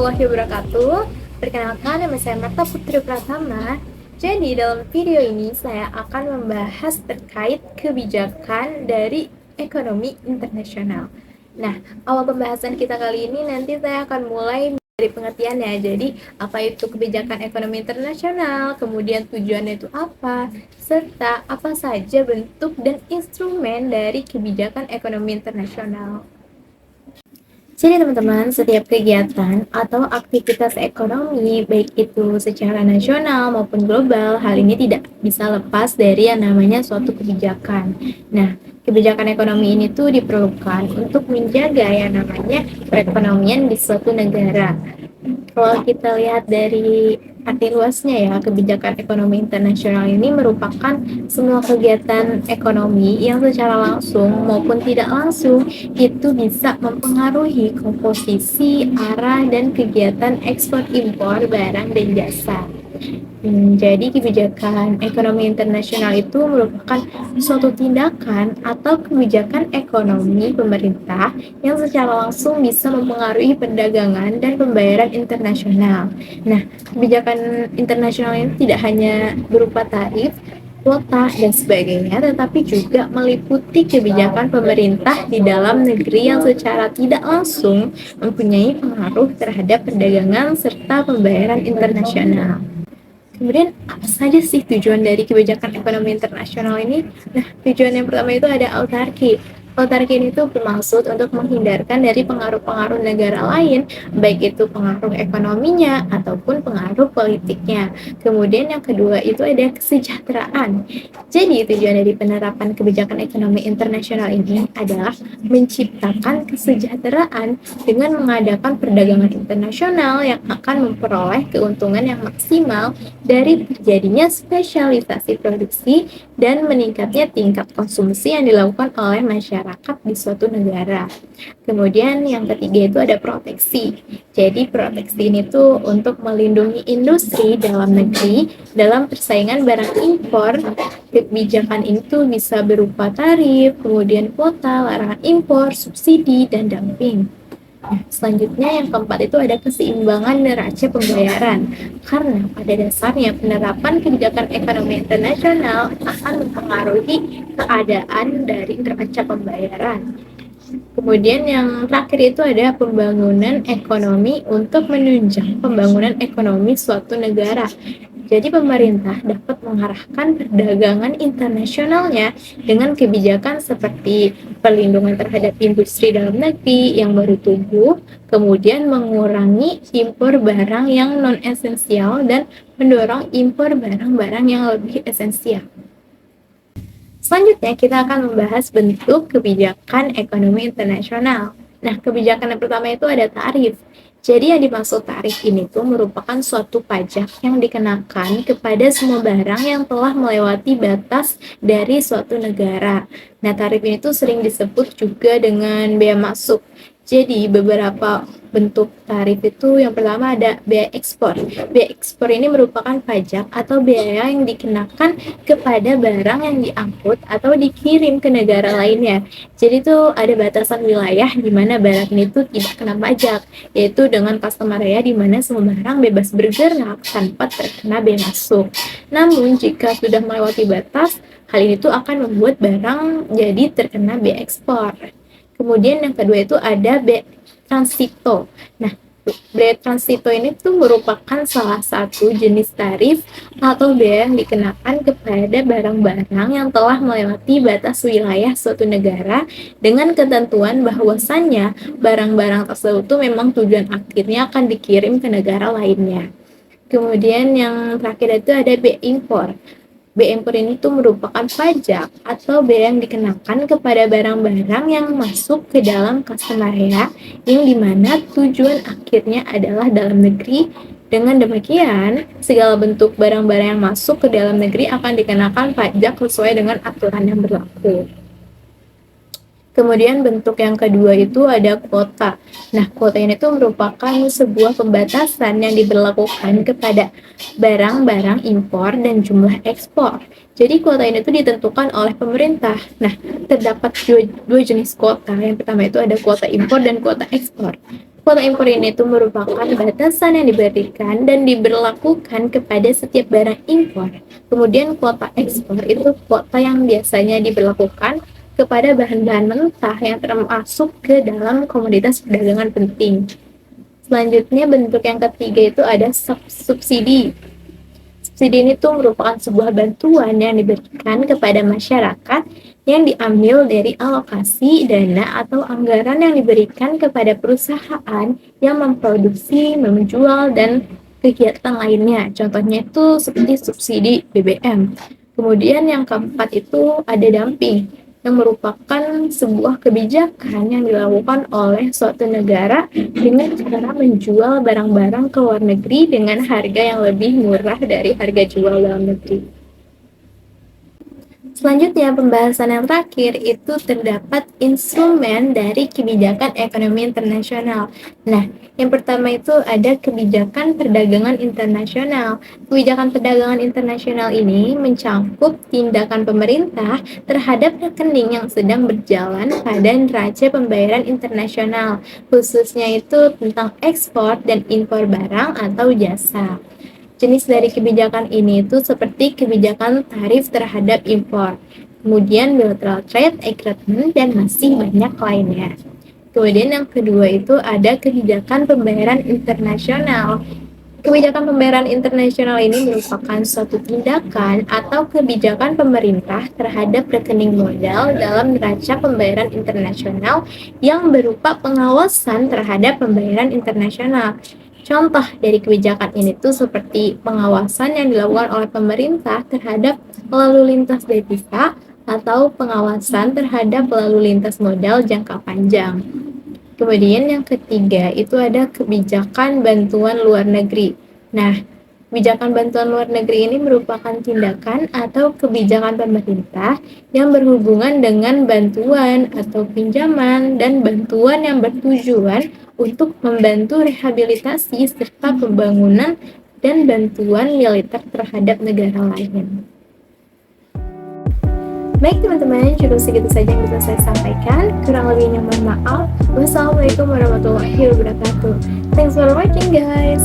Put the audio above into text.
warahmatullahi wabarakatuh. Perkenalkan, nama saya Marta Putri Pratama. Jadi dalam video ini saya akan membahas terkait kebijakan dari ekonomi internasional. Nah, awal pembahasan kita kali ini nanti saya akan mulai dari pengertiannya. Jadi, apa itu kebijakan ekonomi internasional, kemudian tujuannya itu apa, serta apa saja bentuk dan instrumen dari kebijakan ekonomi internasional. Jadi teman-teman, setiap kegiatan atau aktivitas ekonomi, baik itu secara nasional maupun global, hal ini tidak bisa lepas dari yang namanya suatu kebijakan. Nah, kebijakan ekonomi ini tuh diperlukan untuk menjaga yang namanya perekonomian di suatu negara. Kalau kita lihat dari arti luasnya ya, kebijakan ekonomi internasional ini merupakan semua kegiatan ekonomi yang secara langsung maupun tidak langsung itu bisa mempengaruhi komposisi, arah, dan kegiatan ekspor impor barang dan jasa. Jadi kebijakan ekonomi internasional itu merupakan suatu tindakan atau kebijakan ekonomi pemerintah yang secara langsung bisa mempengaruhi perdagangan dan pembayaran internasional. Nah, kebijakan internasional ini tidak hanya berupa tarif, kuota, dan sebagainya, tetapi juga meliputi kebijakan pemerintah di dalam negeri yang secara tidak langsung mempunyai pengaruh terhadap perdagangan serta pembayaran internasional. Kemudian apa saja sih tujuan dari kebijakan ekonomi internasional ini? Nah, tujuan yang pertama itu ada autarki. Autarki ini tuh bermaksud untuk menghindarkan dari pengaruh-pengaruh negara lain, baik itu pengaruh ekonominya ataupun pengaruh politiknya. Kemudian yang kedua itu ada kesejahteraan. Jadi tujuan dari penerapan kebijakan ekonomi internasional ini adalah menciptakan kesejahteraan dengan mengadakan perdagangan internasional yang akan memperoleh keuntungan yang maksimal dari terjadinya spesialisasi produksi dan meningkatnya tingkat konsumsi yang dilakukan oleh masyarakat di suatu negara. Kemudian yang ketiga itu ada proteksi. Jadi proteksi ini tuh untuk melindungi industri dalam negeri dalam persaingan barang impor. Kebijakan ini tuh bisa berupa tarif, kemudian kuota, larangan impor, subsidi, dan dumping. Selanjutnya yang keempat itu ada keseimbangan neraca pembayaran. Karena pada dasarnya penerapan kebijakan ekonomi internasional akan mempengaruhi keadaan dari neraca pembayaran. Kemudian yang terakhir itu ada pembangunan ekonomi untuk menunjang pembangunan ekonomi suatu negara. Jadi pemerintah dapat mengarahkan perdagangan internasionalnya dengan kebijakan seperti perlindungan terhadap industri dalam negeri yang baru tumbuh, kemudian mengurangi impor barang yang non-esensial dan mendorong impor barang-barang yang lebih esensial. Selanjutnya kita akan membahas bentuk kebijakan ekonomi internasional. Nah, kebijakan yang pertama itu ada tarif. Jadi yang dimaksud tarif ini tuh merupakan suatu pajak yang dikenakan kepada semua barang yang telah melewati batas dari suatu negara. Nah, tarif ini tuh sering disebut juga dengan bea masuk. Jadi beberapa bentuk tarif itu yang pertama ada bea ekspor. Bea ekspor ini merupakan pajak atau biaya yang dikenakan kepada barang yang diangkut atau dikirim ke negara lainnya. Jadi itu ada batasan wilayah di mana barang itu tidak kena pajak, yaitu dengan customs area di mana semua barang bebas bergerak tanpa terkena bea masuk. Namun jika sudah melewati batas, hal ini tuh akan membuat barang jadi terkena bea ekspor. Kemudian yang kedua itu ada bea transito. Nah, bea transito ini tuh merupakan salah satu jenis tarif atau bea yang dikenakan kepada barang-barang yang telah melewati batas wilayah suatu negara dengan ketentuan bahwasannya barang-barang tersebut tuh memang tujuan akhirnya akan dikirim ke negara lainnya. Kemudian yang terakhir itu ada bea impor. Bea impor ini tuh merupakan pajak atau bea yang dikenakan kepada barang-barang yang masuk ke dalam customs area yang dimana tujuan akhirnya adalah dalam negeri. Dengan demikian, segala bentuk barang-barang yang masuk ke dalam negeri akan dikenakan pajak sesuai dengan aturan yang berlaku. Kemudian bentuk yang kedua itu ada kuota. Nah, kuota ini tuh merupakan sebuah pembatasan yang diberlakukan kepada barang-barang impor dan jumlah ekspor. Jadi kuota ini tuh ditentukan oleh pemerintah. Nah, terdapat dua jenis kuota. Yang pertama itu ada kuota impor dan kuota ekspor. Kuota impor ini tuh merupakan batasan yang diberikan dan diberlakukan kepada setiap barang impor. Kemudian kuota ekspor itu kuota yang biasanya diberlakukan kepada bahan-bahan mentah yang termasuk ke dalam komoditas perdagangan penting. Selanjutnya bentuk yang ketiga itu ada subsidi. Subsidi ini tuh merupakan sebuah bantuan yang diberikan kepada masyarakat yang diambil dari alokasi dana atau anggaran yang diberikan kepada perusahaan yang memproduksi, menjual, dan kegiatan lainnya. Contohnya itu seperti subsidi BBM. Kemudian yang keempat itu ada dumping, yang merupakan sebuah kebijakan yang dilakukan oleh suatu negara dengan cara menjual barang-barang ke luar negeri dengan harga yang lebih murah dari harga jual dalam negeri. Selanjutnya, pembahasan yang terakhir itu terdapat instrumen dari kebijakan ekonomi internasional. Nah, yang pertama itu ada kebijakan perdagangan internasional. Kebijakan perdagangan internasional ini mencakup tindakan pemerintah terhadap rekening yang sedang berjalan pada neraca pembayaran internasional, khususnya itu tentang ekspor dan impor barang atau jasa. Jenis dari kebijakan ini itu seperti kebijakan tarif terhadap impor, kemudian bilateral trade agreement, dan masih banyak lainnya. Kemudian yang kedua itu ada kebijakan pembayaran internasional. Kebijakan pembayaran internasional ini merupakan suatu tindakan atau kebijakan pemerintah terhadap rekening modal dalam neraca pembayaran internasional yang berupa pengawasan terhadap pembayaran internasional. Contoh dari kebijakan ini tuh seperti pengawasan yang dilakukan oleh pemerintah terhadap lalu lintas devisa atau pengawasan terhadap lalu lintas modal jangka panjang. Kemudian yang ketiga itu ada kebijakan bantuan luar negeri. Nah, kebijakan bantuan luar negeri ini merupakan tindakan atau kebijakan pemerintah yang berhubungan dengan bantuan atau pinjaman dan bantuan yang bertujuan untuk membantu rehabilitasi serta pembangunan dan bantuan militer terhadap negara lain. Baik teman-teman, cukup segitu saja yang bisa saya sampaikan. Kurang lebihnya mohon maaf. Wassalamualaikum warahmatullahi wabarakatuh. Thanks for watching guys.